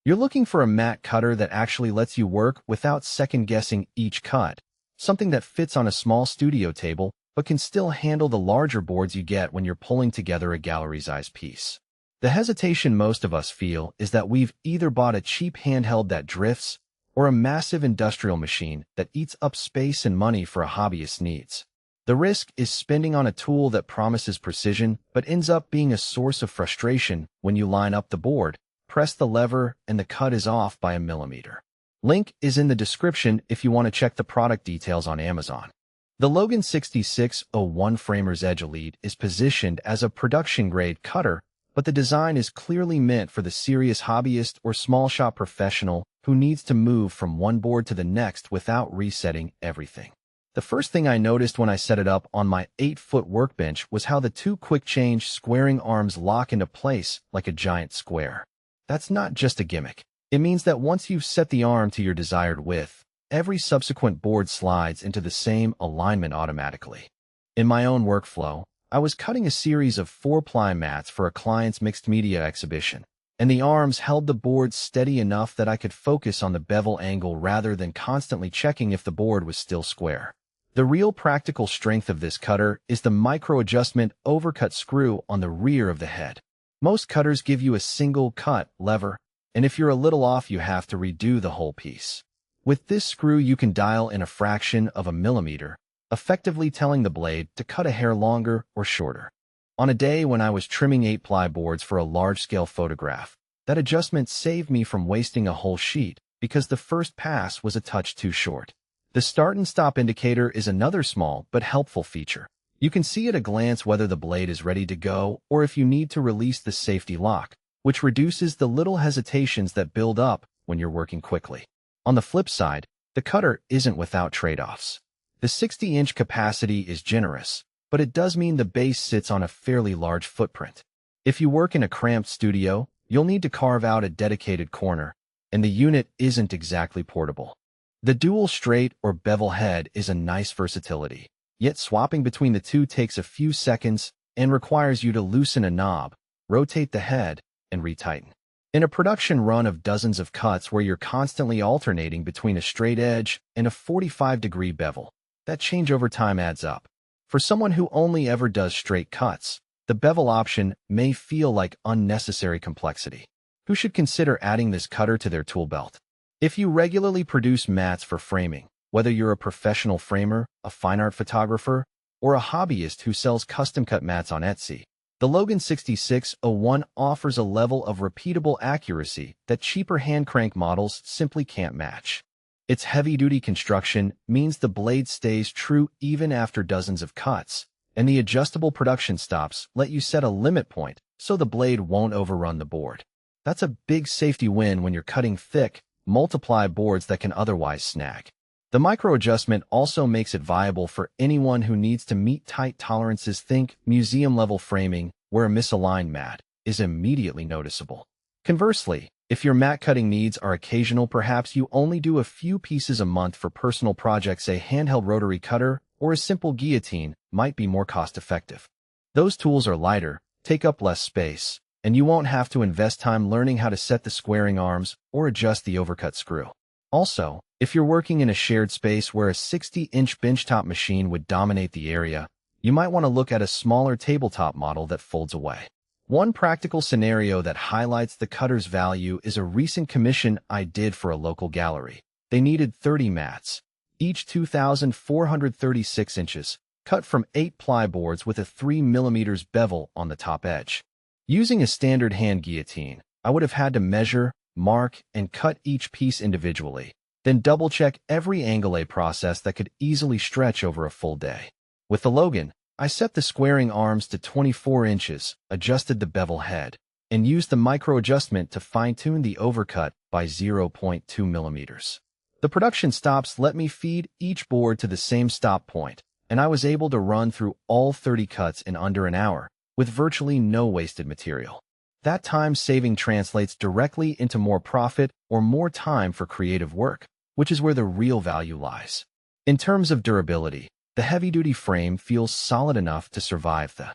You're looking for a mat cutter that actually lets you work without second-guessing each cut, something that fits on a small studio table but can still handle the larger boards you get when you're pulling together a gallery-sized piece. The hesitation most of us feel is that we've either bought a cheap handheld that drifts or a massive industrial machine that eats up space and money for a hobbyist's needs. The risk is spending on a tool that promises precision but ends up being a source of frustration when you line up the board, press the lever, and the cut is off by a millimeter. Link is in the description if you want to check the product details on Amazon. The Logan 6601 Framer's Edge Elite is positioned as a production-grade cutter, but the design is clearly meant for the serious hobbyist or small shop professional who needs to move from one board to the next without resetting everything. The first thing I noticed when I set it up on my 8-foot workbench was how the two quick-change squaring arms lock into place like a giant square. That's not just a gimmick. It means that once you've set the arm to your desired width, every subsequent board slides into the same alignment automatically. In my own workflow, I was cutting a series of 4-ply mats for a client's mixed media exhibition, and the arms held the board steady enough that I could focus on the bevel angle rather than constantly checking if the board was still square. The real practical strength of this cutter is the micro-adjustment overcut screw on the rear of the head. Most cutters give you a single cut lever, and if you're a little off, you have to redo the whole piece. With this screw, you can dial in a fraction of a millimeter, effectively telling the blade to cut a hair longer or shorter. On a day when I was trimming 8-ply boards for a large-scale photograph, that adjustment saved me from wasting a whole sheet because the first pass was a touch too short. The start and stop indicator is another small but helpful feature. You can see at a glance whether the blade is ready to go or if you need to release the safety lock, which reduces the little hesitations that build up when you're working quickly. On the flip side, the cutter isn't without trade-offs. The 60-inch capacity is generous, but it does mean the base sits on a fairly large footprint. If you work in a cramped studio, you'll need to carve out a dedicated corner, and the unit isn't exactly portable. The dual straight or bevel head is a nice versatility, yet swapping between the two takes a few seconds and requires you to loosen a knob, rotate the head, and retighten. In a production run of dozens of cuts where you're constantly alternating between a straight edge and a 45-degree bevel, that change over time adds up. For someone who only ever does straight cuts, the bevel option may feel like unnecessary complexity. Who should consider adding this cutter to their tool belt? If you regularly produce mats for framing, whether you're a professional framer, a fine art photographer, or a hobbyist who sells custom-cut mats on Etsy, the Logan 6601 offers a level of repeatable accuracy that cheaper hand-crank models simply can't match. Its heavy-duty construction means the blade stays true even after dozens of cuts, and the adjustable production stops let you set a limit point so the blade won't overrun the board. That's a big safety win when you're cutting thick, multiply boards that can otherwise snag. The micro-adjustment also makes it viable for anyone who needs to meet tight tolerances. Think museum-level framing, where a misaligned mat is immediately noticeable. Conversely, if your mat cutting needs are occasional, perhaps you only do a few pieces a month for personal projects, a handheld rotary cutter or a simple guillotine might be more cost-effective. Those tools are lighter, take up less space, and you won't have to invest time learning how to set the squaring arms or adjust the overcut screw. Also, if you're working in a shared space where a 60-inch benchtop machine would dominate the area, you might want to look at a smaller tabletop model that folds away. One practical scenario that highlights the cutter's value is a recent commission I did for a local gallery. They needed 30 mats, each 2,436 inches, cut from 8-ply boards with a 3mm bevel on the top edge. Using a standard hand guillotine, I would have had to measure, mark, and cut each piece individually, then double-check every angle, a process that could easily stretch over a full day. With the Logan, I set the squaring arms to 24 inches, adjusted the bevel head, and used the micro-adjustment to fine-tune the overcut by 0.2 millimeters. The production stops let me feed each board to the same stop point, and I was able to run through all 30 cuts in under an hour, with virtually no wasted material. That time saving translates directly into more profit or more time for creative work, which is where the real value lies. In terms of durability, the heavy-duty frame feels solid enough to survive the